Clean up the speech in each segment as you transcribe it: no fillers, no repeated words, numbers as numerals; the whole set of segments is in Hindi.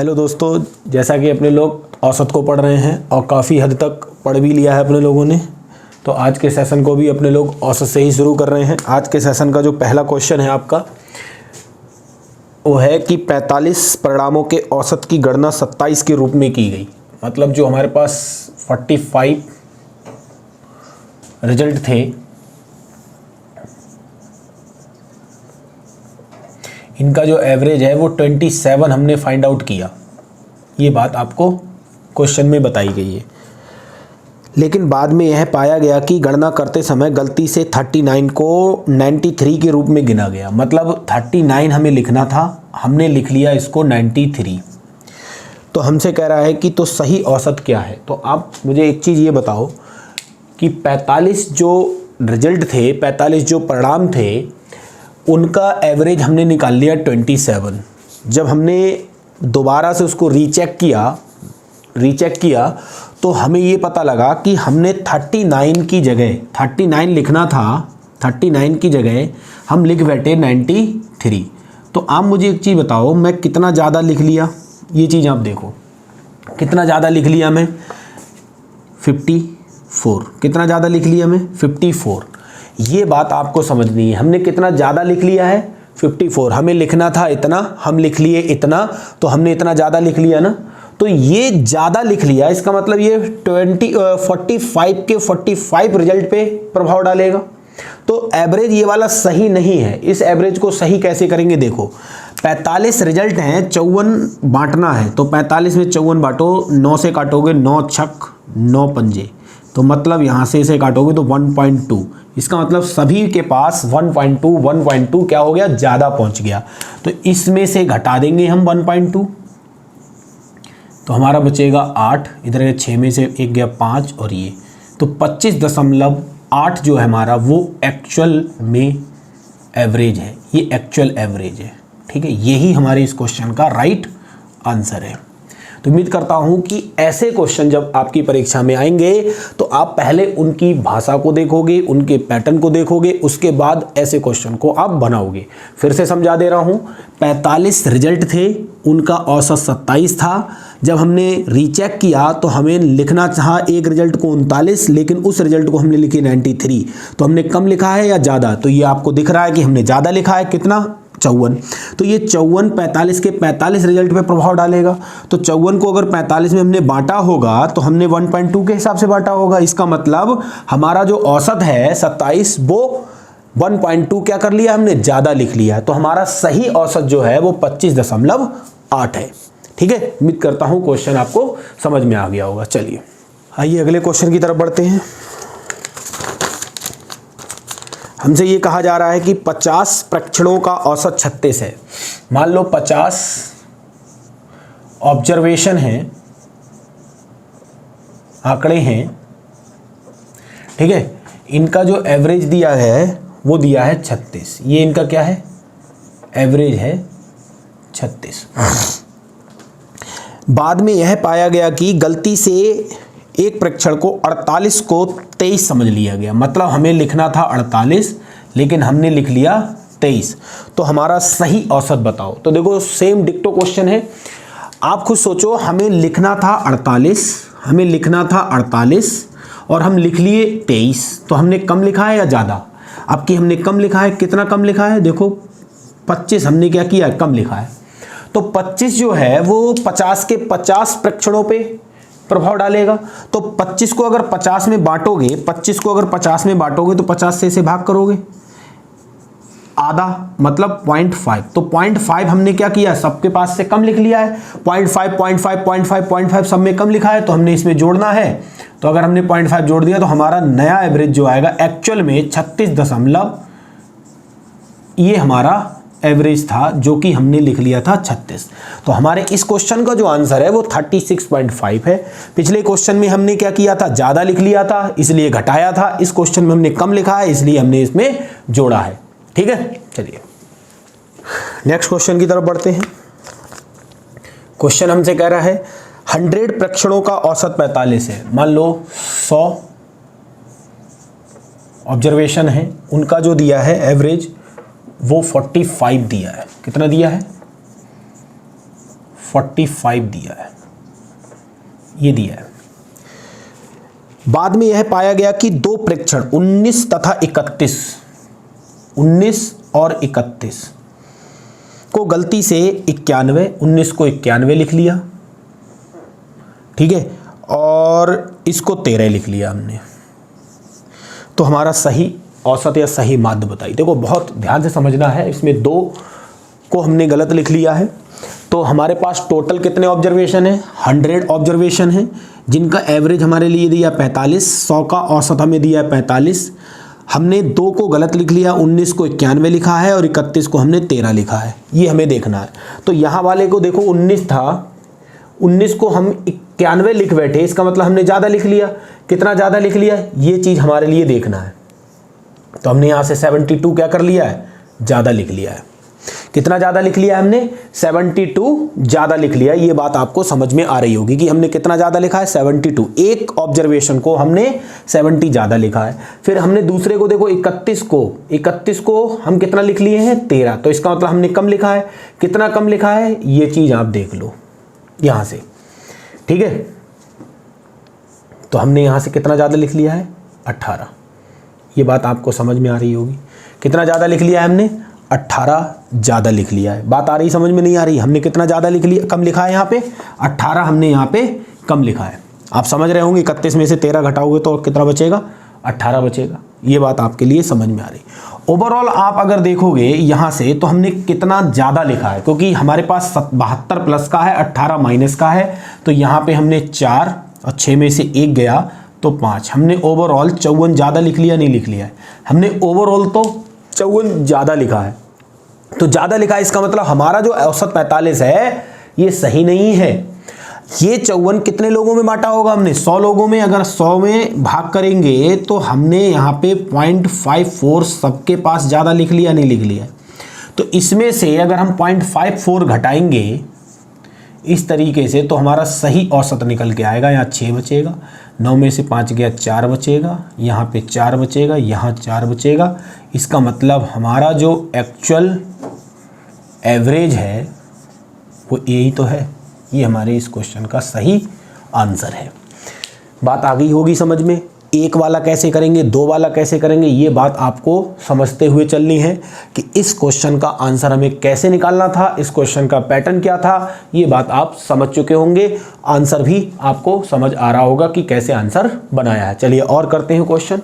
हेलो दोस्तों, जैसा कि अपने लोग औसत को पढ़ रहे हैं और काफ़ी हद तक पढ़ भी लिया है अपने लोगों ने, तो आज के सेशन को भी अपने लोग औसत से ही शुरू कर रहे हैं। आज के सेशन का जो पहला क्वेश्चन है आपका वो है कि 45 परिणामों के औसत की गणना 27 के रूप में की गई। मतलब जो हमारे पास 45 रिजल्ट थे, इनका जो एवरेज है वो 27 हमने फाइंड आउट किया। ये बात आपको क्वेश्चन में बताई गई है। लेकिन बाद में यह पाया गया कि गणना करते समय गलती से 39 को 93 के रूप में गिना गया। मतलब 39 हमें लिखना था, हमने लिख लिया इसको 93। तो हमसे कह रहा है कि तो सही औसत क्या है। तो आप मुझे एक चीज़ ये बताओ कि 45 जो रिजल्ट थे, 45 जो परिणाम थे, उनका एवरेज हमने निकाल लिया 27। जब हमने दोबारा से उसको रीचेक किया तो हमें ये पता लगा कि हमने 39 की जगह 39 लिखना था, 39 की जगह हम लिख बैठे 93। तो आप मुझे एक चीज़ बताओ, मैं कितना ज़्यादा लिख लिया। ये चीज़ आप देखो, कितना ज़्यादा लिख लिया मैं, 54। कितना ज़्यादा लिख लिया मैं, 54। ये बात आपको समझनी है। हमने कितना ज़्यादा लिख लिया है, 54। हमें लिखना था इतना, हम लिख लिए इतना, तो हमने इतना ज़्यादा लिख लिया ना। तो ये ज़्यादा लिख लिया, इसका मतलब ये 45 के 45 रिजल्ट पे प्रभाव डालेगा। तो एवरेज ये वाला सही नहीं है। इस एवरेज को सही कैसे करेंगे, देखो 45 रिजल्ट हैं, 54 बांटना है। तो 45 में 54 बांटो, 9 से काटोगे 9 छक 9 पंजे, तो मतलब यहाँ से इसे काटोगे तो 1.2। इसका मतलब सभी के पास 1.2 क्या हो गया, ज़्यादा पहुँच गया। तो इसमें से घटा देंगे हम 1.2, तो हमारा बचेगा 8। इधर 6 में से 1 गया 5 और ये, तो 25.8 जो है हमारा वो एक्चुअल में एवरेज है। ये एक्चुअल एवरेज है, ठीक है। यही हमारे इस क्वेश्चन का राइट आंसर है। तो उम्मीद करता हूं कि ऐसे क्वेश्चन जब आपकी परीक्षा में आएंगे तो आप पहले उनकी भाषा को देखोगे, उनके पैटर्न को देखोगे, उसके बाद ऐसे क्वेश्चन को आप बनाओगे। फिर से समझा दे रहा हूं, 45 रिजल्ट थे, उनका औसत 27 था। जब हमने रीचेक किया तो हमें लिखना था एक रिजल्ट को 39, लेकिन उस रिजल्ट को हमने लिखी 93। तो हमने कम लिखा है या ज़्यादा, तो ये आपको दिख रहा है कि हमने ज़्यादा लिखा है। कितना, 54। तो ये 54 45 के 45 रिजल्ट पे प्रभाव डालेगा। तो 54 को अगर 45 में हमने बांटा होगा तो हमने 1.2 के हिसाब से बांटा होगा। इसका मतलब हमारा जो औसत है 27, वो 1.2 क्या कर लिया हमने, ज़्यादा लिख लिया। तो हमारा सही औसत जो है वो 25.8 है, ठीक है। उम्मीद करता हूँ क्वेश्चन आपको समझ में आ गया होगा। चलिए आइए अगले क्वेश्चन की तरफ बढ़ते हैं। हमसे ये कहा जा रहा है कि 50 प्रेक्षणों का औसत 36 है। मान लो 50 ऑब्जर्वेशन हैं, आंकड़े हैं, ठीक है। इनका जो एवरेज दिया है वो दिया है 36। ये इनका क्या है, एवरेज है 36। बाद में यह पाया गया कि गलती से एक प्रेक्षण को 48 को 23 समझ लिया गया। मतलब हमें लिखना था 48, लेकिन हमने लिख लिया 23। तो हमारा सही औसत बताओ। तो देखो सेम डिक्टो क्वेश्चन है, आप खुद सोचो। हमें लिखना था 48 और हम लिख लिए 23। तो हमने कम लिखा है या ज़्यादा, अब कि हमने कम लिखा है। कितना कम लिखा है, देखो 25 हमने क्या किया, कम लिखा है। तो 25 जो है वो 50 के 50 प्रेक्षणों पे प्रभाव डालेगा। तो 25 को अगर 50 में बांटोगे, 25 को अगर 50 में बांटोगे तो 50 से इसे भाग करोगे, आधा, मतलब 0.5। तो 0.5 हमने क्या किया, सबके पास से कम लिख लिया है। 0.5 सब में कम लिखा है, तो हमने इसमें जोड़ना है। तो अगर हमने 0.5 जोड़ दिया तो हमारा नया एवरेज जो आएगा एक्चुअल में 36 ये हमारा एवरेज था, जो कि हमने लिख लिया था 36। तो हमारे इस क्वेश्चन का जो आंसर है वो 36.5 है। पिछले क्वेश्चन में हमने क्या किया था, ज़्यादा लिख लिया था इसलिए घटाया था। इस क्वेश्चन में हमने कम लिखा है इसलिए हमने इसमें जोड़ा है, ठीक है। चलिए नेक्स्ट क्वेश्चन की तरफ बढ़ते हैं। क्वेश्चन हमसे कह रहा है 100 प्रेक्षणों का औसत 45 है। मान लो 100 ऑब्जर्वेशन है, उनका जो दिया है एवरेज वो 45 दिया है। कितना दिया है, 45 दिया है, ये दिया है। बाद में यह पाया गया कि दो प्रेक्षण 19 तथा 31, 19 और 31 को गलती से 91, 19 को 91 लिख लिया, ठीक है, और इसको 13 लिख लिया हमने। तो हमारा सही औसत या सही माध्य बताइए। देखो बहुत ध्यान से समझना है, इसमें 2 को हमने गलत लिख लिया है। तो हमारे पास टोटल कितने ऑब्जर्वेशन है? 100 ऑब्जर्वेशन है, जिनका एवरेज हमारे लिए दिया 45, 100 का औसत हमें दिया 45। हमने 2 को गलत लिख लिया, 19 को 91 लिखा है और 31 को हमने 13 लिखा है, ये हमें देखना है। तो यहाँ वाले को देखो 19 था, 19 को हम 91 लिख बैठे, इसका मतलब हमने ज़्यादा लिख लिया। कितना ज़्यादा लिख लिया, ये चीज़ हमारे लिए देखना है। तो हमने यहाँ से 72 क्या कर लिया है, ज़्यादा लिख लिया है। कितना ज़्यादा लिख लिया है हमने? 72 ज़्यादा लिख लिया। ये बात आपको समझ में आ रही होगी कि हमने कितना ज़्यादा लिखा है, 72। एक ऑब्जर्वेशन को हमने 70 ज़्यादा लिखा है। फिर हमने दूसरे को देखो 31 को हम कितना लिख लिए हैं, 13। तो इसका मतलब हमने कम लिखा है। कितना कम लिखा है, ये चीज़ आप देख लो यहाँ से, ठीक है। तो हमने यहाँ से कितना ज़्यादा लिख लिया है, 18। ये बात आपको समझ में आ रही होगी। कितना ज़्यादा लिख लिया है हमने, 18 ज़्यादा लिख लिया है। बात आ रही, समझ में नहीं आ रही? हमने कितना ज़्यादा लिख लिया, कम लिखा है यहाँ पे, 18 हमने यहाँ पे कम लिखा है। आप समझ रहे होंगे, 31 में से 13 घटाओगे तो कितना बचेगा, 18 बचेगा। ये बात आपके लिए समझ में आ रही। ओवरऑल आप अगर देखोगे यहाँ से तो हमने कितना ज़्यादा लिखा है, क्योंकि हमारे पास 72 प्लस का है, 18 माइनस का है। तो यहाँ पे हमने 4 और 6 में से 1 गया तो 5। हमने ओवरऑल 54 ज़्यादा लिख लिया, नहीं लिख लिया है? हमने ओवरऑल तो 54 ज़्यादा लिखा है। तो ज़्यादा लिखा है, इसका मतलब हमारा जो औसत 45 है ये सही नहीं है। ये 54 कितने लोगों में बांटा होगा हमने, 100 लोगों में। अगर 100 में भाग करेंगे तो हमने यहाँ पे 0.54 सबके पास ज़्यादा लिख लिया, नहीं लिख लिया। तो इसमें से अगर हम 0.54 घटाएंगे इस तरीके से तो हमारा सही औसत निकल के आएगा। यहाँ 6 बचेगा, 9 में से 5 गया, 4 बचेगा, यहाँ पे 4 बचेगा, यहाँ 4 बचेगा। इसका मतलब हमारा जो एक्चुअल एवरेज है वो यही तो है। ये हमारे इस क्वेश्चन का सही आंसर है। बात आ गई होगी समझ में। 1 वाला कैसे करेंगे, 2 वाला कैसे करेंगे, ये बात आपको समझते हुए चलनी है कि इस क्वेश्चन का आंसर हमें कैसे निकालना था, इस क्वेश्चन का पैटर्न क्या था। ये बात आप समझ चुके होंगे, आंसर भी आपको समझ आ रहा होगा कि कैसे आंसर बनाया है। चलिए और करते हैं क्वेश्चन।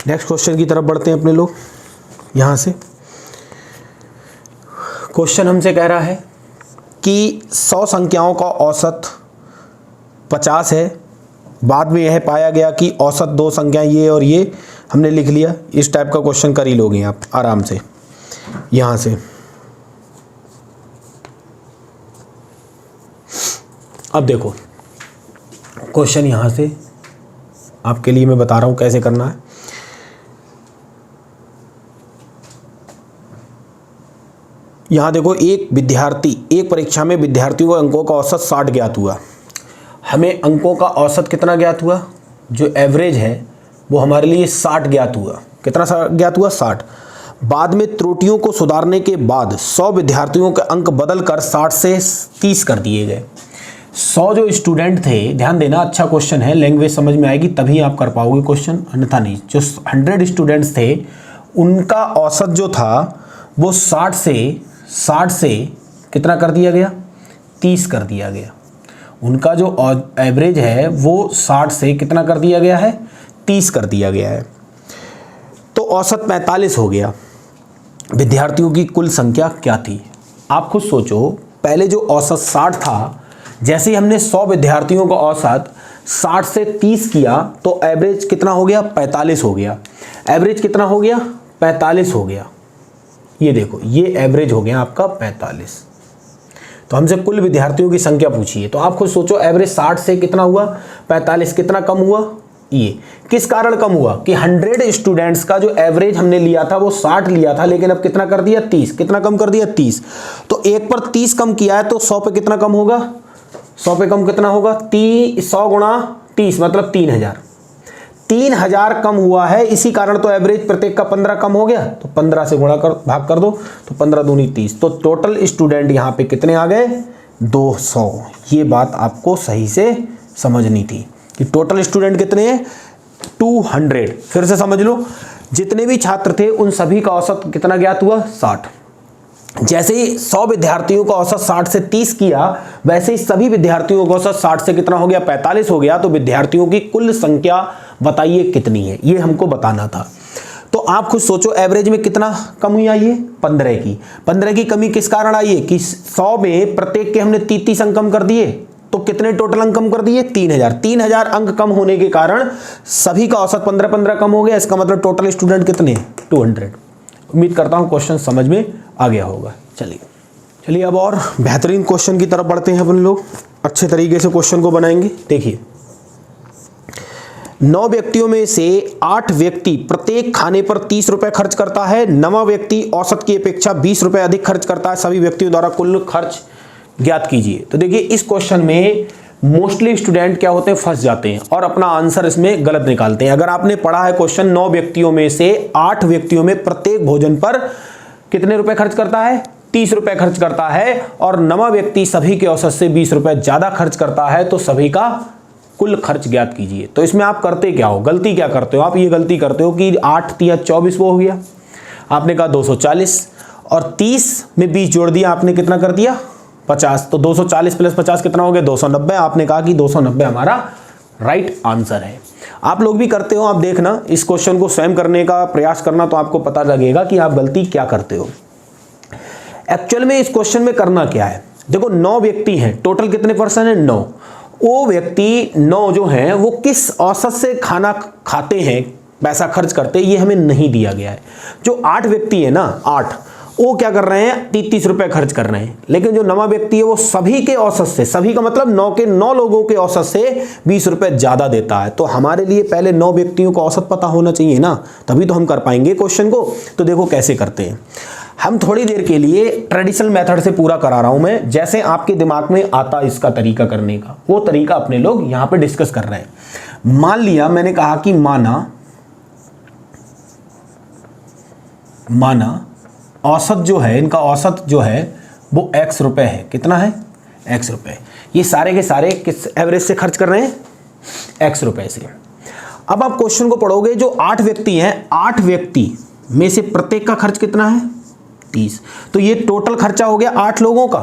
नेक्स्ट क्वेश्चन की तरफ बढ़ते हैं अपने लोग। यहाँ से क्वेश्चन हमसे कह रहा है कि 100 संख्याओं का औसत 50 है। बाद में यह पाया गया कि औसत 2 संख्याएं ये और ये हमने लिख लिया। इस टाइप का क्वेश्चन कर ही लोगे आप आराम से। यहाँ से अब देखो क्वेश्चन, यहाँ से आपके लिए मैं बता रहा हूँ कैसे करना है। यहाँ देखो, एक परीक्षा में विद्यार्थियों को अंकों का औसत 60 ज्ञात हुआ। हमें अंकों का औसत कितना ज्ञात हुआ, जो एवरेज है वो हमारे लिए 60 ज्ञात हुआ। कितना ज्ञात हुआ, 60। बाद में त्रुटियों को सुधारने के बाद 100 विद्यार्थियों के अंक बदलकर 60 से 30 कर दिए गए। 100 जो स्टूडेंट थे, ध्यान देना, अच्छा क्वेश्चन है, लैंग्वेज समझ में आएगी तभी आप कर पाओगे क्वेश्चन, अन्यथा नहीं। जो 100 स्टूडेंट्स थे उनका औसत जो था वो 60 से कितना कर दिया गया, 30 कर दिया गया। उनका जो एवरेज है वो 60 से कितना कर दिया गया है, 30 कर दिया गया है। तो औसत 45 हो गया। विद्यार्थियों की कुल संख्या क्या थी? आप खुद सोचो, पहले जो औसत 60 था, जैसे ही हमने 100 विद्यार्थियों का औसत 60 से 30 किया तो एवरेज कितना हो गया, 45 हो गया। एवरेज कितना हो गया, 45 हो गया। ये देखो, ये एवरेज हो गया आपका 45। तो हमसे कुल विद्यार्थियों की संख्या पूछी है, तो आप खुद सोचो एवरेज 60 से कितना हुआ, 45, कितना कम हुआ। ये किस कारण कम हुआ कि 100 स्टूडेंट्स का जो एवरेज हमने लिया था वो 60 लिया था, लेकिन अब कितना कर दिया, 30। कितना कम कर दिया, 30। तो 1 पर 30 कम किया है तो 100 पे कितना कम होगा, 100 पे कम कितना होगा, 100 गुणा 30 मतलब 3000। 3000 कम हुआ है, इसी कारण तो एवरेज प्रत्येक का 15 कम हो गया, तो 15 से गुणा कर भाग कर दो, तो 15 दूनी 30, तो टोटल स्टूडेंट यहाँ पे कितने आ गए 200। ये बात आपको सही से समझनी थी कि टोटल स्टूडेंट कितने हैं 200। फिर से समझ लो, जितने भी छात्र थे उन सभी का औसत कितना ज्ञात हुआ 60। जैसे ही 100 विद्यार्थियों का औसत 60 से 30 किया, वैसे ही सभी विद्यार्थियों का औसत 60 से कितना हो गया 45 हो गया। तो विद्यार्थियों की कुल संख्या बताइए कितनी है, ये हमको बताना था। तो आप खुद सोचो एवरेज में कितना कम हुई आई है 15 की कमी किस कारण आई है कि 100 में प्रत्येक के हमने 30 अंक कम कर दिए, तो कितने टोटल अंक कम कर दिए 3000 अंक कम होने के कारण सभी का औसत 15 कम हो गया। इसका मतलब टोटल स्टूडेंट कितने 200। उम्मीद करता हूं क्वेश्चन समझ में आ गया होगा। चलिए अब और बेहतरीन क्वेश्चन की तरफ बढ़ते हैं। अपन लोग अच्छे तरीके से क्वेश्चन को बनाएंगे। देखिए 9 व्यक्तियों में से 8 व्यक्ति प्रत्येक खाने पर 30 रुपए खर्च करता है, 9वां व्यक्ति औसत की अपेक्षा 20 रुपए अधिक खर्च करता है, सभी व्यक्तियों द्वारा कुल खर्च ज्ञात कीजिए। तो देखिए इस क्वेश्चन में मोस्टली स्टूडेंट क्या होते हैं फंस जाते हैं और अपना आंसर इसमें गलत निकालते हैं। अगर आपने पढ़ा है क्वेश्चन 9 व्यक्तियों में से 8 व्यक्तियों में प्रत्येक भोजन पर कितने रुपए खर्च करता है 30 रुपए खर्च करता है, और 9वां व्यक्ति सभी के औसत से 20 रुपए ज्यादा खर्च करता है, तो सभी का कुल खर्च ज्ञात कीजिए। तो इसमें आप करते क्या हो, गलती क्या करते हो आप, ये गलती करते हो कि 8 तिया 24 वो हो गया, आपने कहा 240 और 30 में 20 जोड़ दिया, आपने कितना कर दिया 50, तो 240 प्लस 50 कितना हो गया 290। आपने कहा कि 290 हमारा राइट आंसर है। आप लोग भी करते हो, आप देखना इस क्वेश्चन को स्वयं करने का प्रयास करना, तो आपको पता लगेगा कि आप गलती क्या करते हो। एक्चुअल में इस क्वेश्चन में करना क्या है, देखो 9 व्यक्ति हैं, टोटल कितने पर्सन है 9। वो व्यक्ति 9 जो हैं वो किस औसत से खाना खाते हैं, पैसा खर्च करते हैं, ये हमें नहीं दिया गया है। जो 8 व्यक्ति है ना 8, वो क्या कर रहे हैं 30 रुपए खर्च कर रहे हैं, लेकिन जो 9वां व्यक्ति है वो सभी के औसत से, सभी का मतलब 9 के 9 लोगों के औसत से 20 रुपए ज्यादा देता है। तो हमारे लिए पहले 9 व्यक्तियों का औसत पता होना चाहिए ना, तभी तो हम कर पाएंगे क्वेश्चन को। तो देखो कैसे करते हैं, हम थोड़ी देर के लिए ट्रेडिशनल मेथड से पूरा करा रहा हूं मैं, जैसे आपके दिमाग में आता इसका तरीका करने का, वो तरीका अपने लोग यहां पे डिस्कस कर रहे हैं। मान लिया मैंने कहा कि माना औसत जो है, इनका औसत जो है वो x रुपए है, कितना है x रुपए। ये सारे के सारे किस एवरेज से खर्च कर रहे हैं x रुपए से। अब आप क्वेश्चन को पढ़ोगे, जो 8 व्यक्ति हैं, 8 व्यक्ति में से प्रत्येक का खर्च कितना है 30, तो ये टोटल खर्चा हो गया 8 लोगों का,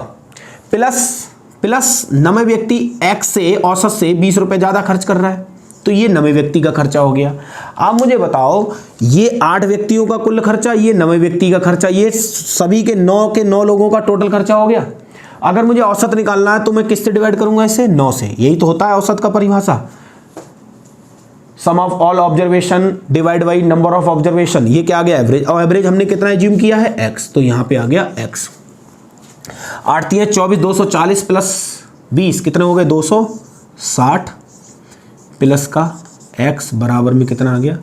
प्लस 9वें व्यक्ति x से औसत से 20 रुपए ज्यादा खर्च कर रहा है, तो ये 9वें व्यक्ति का खर्चा हो गया। आप मुझे बताओ ये 8 व्यक्तियों का कुल खर्चा, ये 9वें व्यक्ति का खर्चा, ये सभी के 9 के 9 लोगों का टोटल खर्चा हो गया। अगर मुझे औसत निकालना है तो मैं किससे डिवाइड करूंगा इसे 9 से, यही तो होता है औसत का परिभाषा, sum of all observation divide by number of observation. ये क्या आ गया एवरेज, और एवरेज हमने कितना एज्यूम किया है x, तो यहां पे आ गया x। 8 तिया 24, 240 प्लस 20 कितने हो गए 260, प्लस का x बराबर में कितना आ गया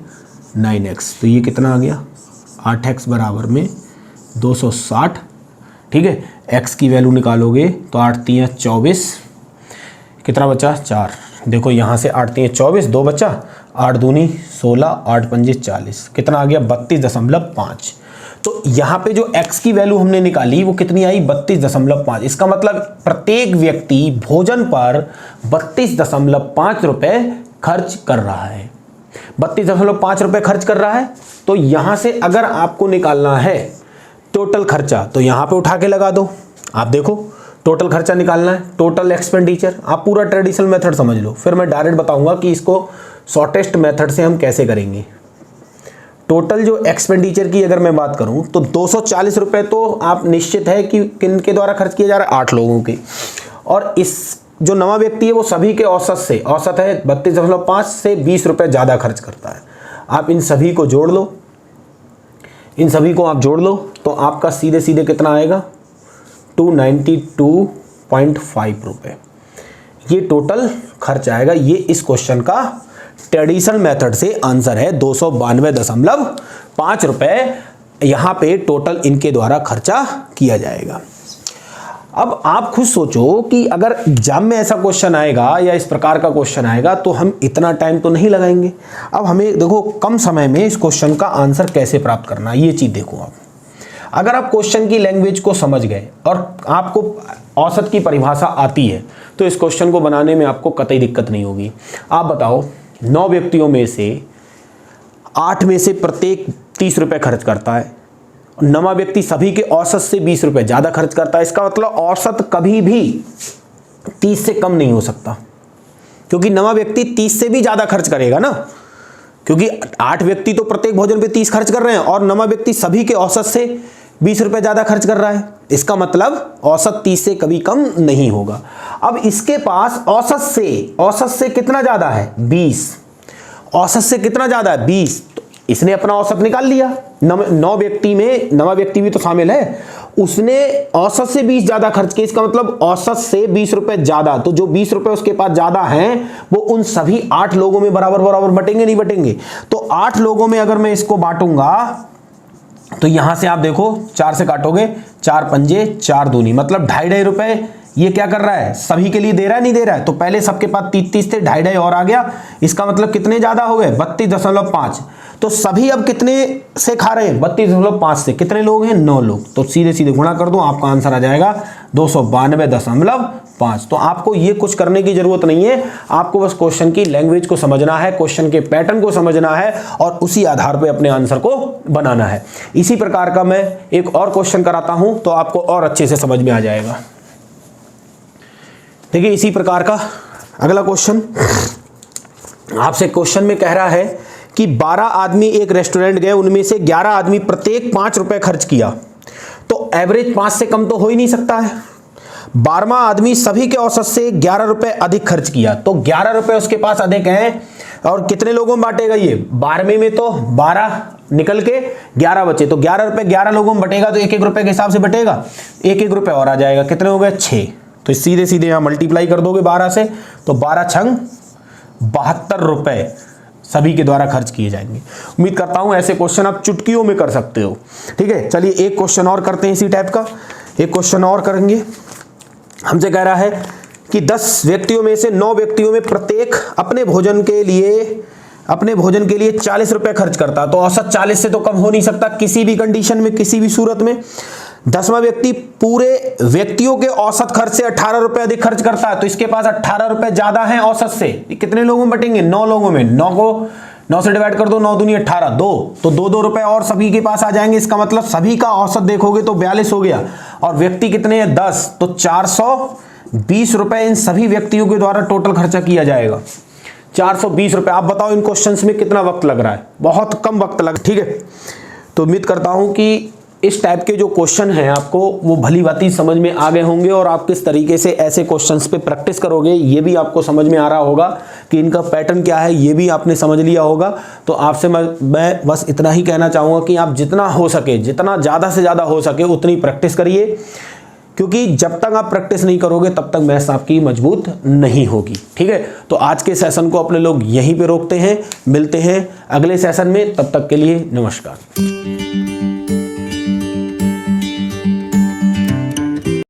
9x, तो ये कितना आ गया 8x बराबर में 260। ठीक है, x की वैल्यू निकालोगे तो 8 तिया 24, कितना बचा 4, देखो यहाँ से 8 तिया 24, 2 बचा, 8 दूनी 16, 8 पंजे 40, कितना आ गया 32.5। तो यहाँ पे जो x की वैल्यू हमने निकाली वो कितनी आई 32.5। इसका मतलब प्रत्येक व्यक्ति भोजन पर 32.5 रुपए खर्च कर रहा है, 32.5 रुपए खर्च कर रहा है। तो यहां से अगर आपको निकालना है टोटल खर्चा, तो यहां पे उठा के लगा दो, आप देखो टोटल खर्चा निकालना है, टोटल एक्सपेंडिचर। आप पूरा ट्रेडिशनल मेथड समझ लो, फिर मैं डायरेक्ट बताऊंगा कि इसको शॉर्टेस्ट मेथड से हम कैसे करेंगे। टोटल जो एक्सपेंडिचर की अगर मैं बात करूं तो 240 रुपए तो आप निश्चित है कि किन के द्वारा खर्च किया जा रहा है 8 लोगों के, और इस जो 9वां व्यक्ति है वो सभी के औसत से, औसत है 32.5 से 20 रुपए ज़्यादा खर्च करता है। आप इन सभी को जोड़ लो, इन सभी को आप जोड़ लो तो आपका सीधे सीधे कितना आएगा 292.5 रुपये। ये टोटल खर्च आएगा। ये इस क्वेश्चन का ट्रेडिशनल मेथड से आंसर है 292.5 रुपये यहाँ पे टोटल इनके द्वारा खर्चा किया जाएगा। अब आप खुद सोचो कि अगर एग्जाम में ऐसा क्वेश्चन आएगा या इस प्रकार का क्वेश्चन आएगा तो हम इतना टाइम तो नहीं लगाएंगे। अब हमें देखो कम समय में इस क्वेश्चन का आंसर कैसे प्राप्त करना, ये चीज़ देखो आप। अगर आप क्वेश्चन की लैंग्वेज को समझ गए और आपको औसत की परिभाषा आती है तो इस क्वेश्चन को बनाने में आपको कतई दिक्कत नहीं होगी। आप बताओ 9 व्यक्तियों में से 8 में से प्रत्येक 30 रुपये खर्च करता है, 9वां व्यक्ति सभी के औसत से 20 रुपये ज़्यादा खर्च करता है। इसका मतलब औसत कभी भी 30 से कम नहीं हो सकता, क्योंकि 9वां व्यक्ति 30 से भी ज़्यादा खर्च करेगा ना, क्योंकि 8 व्यक्ति तो प्रत्येक भोजन पे 30 खर्च कर रहे हैं और 9वां व्यक्ति सभी के औसत से 20 रुपये ज़्यादा खर्च कर रहा है। इसका मतलब औसत 30 से कभी कम नहीं होगा। अब इसके पास औसत से कितना ज़्यादा है? 20। औसत से कितना ज़्यादा है? 20। तो इसने अपना औसत निकाल लिया। 9 व्यक्ति में 9वां व्यक्ति भी तो शामिल है, उसने औसत से 20 ज़्यादा खर्च किया। इसका मतलब औसत से 20 रुपये ज़्यादा। तो जो 20 रुपये उसके पास ज़्यादा हैं वो उन सभी 8 लोगों में बराबर बराबर बटेंगे, नहीं बटेंगे? तो 8 लोगों में अगर मैं इसको बांटूंगा तो यहां से आप देखो 4 से काटोगे, 4 पंजे 4 दूनी, मतलब 2.5 रुपये ये क्या कर रहा है? सभी के लिए दे रहा है, नहीं दे रहा है? तो पहले सबके पास 30 थे, 2.5 और आ गया। इसका मतलब कितने ज्यादा हो गए? 32.5। तो सभी अब कितने से खा रहे हैं? 32.5 से। कितने लोग हैं? 9 लोग। तो सीधे सीधे गुणा कर दो, आपका आंसर आ जाएगा 292.5। तो आपको ये कुछ करने की जरूरत नहीं है, आपको बस क्वेश्चन की लैंग्वेज को समझना है, क्वेश्चन के पैटर्न को समझना है और उसी आधार पर अपने आंसर को बनाना है। इसी प्रकार का मैं एक और क्वेश्चन कराता हूं तो आपको और अच्छे से समझ में आ जाएगा। देखिए इसी प्रकार का अगला क्वेश्चन आपसे क्वेश्चन में कह रहा है कि 12 आदमी एक रेस्टोरेंट गए, उनमें से 11 आदमी प्रत्येक 5 रुपए खर्च किया, तो एवरेज 5 से कम तो हो ही नहीं सकता है। 12वां आदमी सभी के औसत से 11 रुपए अधिक खर्च किया, तो 11 रुपए उसके पास अधिक हैं और कितने लोगों में बांटेगा ये? 12वें में तो 12 निकल के 11 बचे, तो 11 रुपए 11 लोगों में बटेगा, तो 1-1 रुपए के हिसाब से बटेगा। 1-1 रुपए और आ जाएगा, कितने हो गए? 6। तो सीधे सीधे यहां मल्टीप्लाई कर दोगे 12 से, तो 12 छंग 72 रुपए सभी के द्वारा खर्च किए जाएंगे। उम्मीद करता हूं ऐसे क्वेश्चन आप चुटकियों में कर सकते हो। ठीक है, चलिए एक क्वेश्चन और करते हैं इसी टाइप का। एक क्वेश्चन और करेंगे। हमसे कह रहा है कि 10 व्यक्तियों में से 9 व्यक्तियों में प्रत्येक अपने भोजन के लिए 40 रुपए खर्च करता, तो औसत 40 से तो कम हो नहीं सकता किसी भी कंडीशन में, किसी भी सूरत में। 10वां व्यक्ति पूरे व्यक्तियों के औसत खर्च से 18 रुपए अधिक खर्च करता है, तो इसके पास 18 रुपए ज्यादा हैं औसत से। कितने लोगों में बटेंगे? 9 लोगों में। 9 को 9 से डिवाइड कर दो, 9 दूनी 18, 2, तो 2-2 रुपए और सभी के पास आ जाएंगे। इसका मतलब सभी का औसत देखोगे तो 42 हो गया, और व्यक्ति कितने हैं? 10, तो 420 रुपए इन सभी व्यक्तियों के द्वारा टोटल खर्चा किया जाएगा। 420 रुपए। आप बताओ इन क्वेश्चंस में कितना वक्त लग रहा है? बहुत कम वक्त लग। ठीक है, तो उम्मीद करता हूं कि इस टाइप के जो क्वेश्चन हैं आपको वो भली भांति समझ में आ गए होंगे, और आप किस तरीके से ऐसे क्वेश्चंस पे प्रैक्टिस करोगे ये भी आपको समझ में आ रहा होगा कि इनका पैटर्न क्या है, ये भी आपने समझ लिया होगा। तो आपसे मैं बस इतना ही कहना चाहूँगा कि आप जितना हो सके, जितना ज़्यादा से ज़्यादा हो सके उतनी प्रैक्टिस करिए, क्योंकि जब तक आप प्रैक्टिस नहीं करोगे तब तक मैथ्स आपकी मजबूत नहीं होगी। ठीक है, तो आज के सेशन को अपने लोग यहीं पे रोकते हैं, मिलते हैं अगले सेशन में, तब तक के लिए नमस्कार।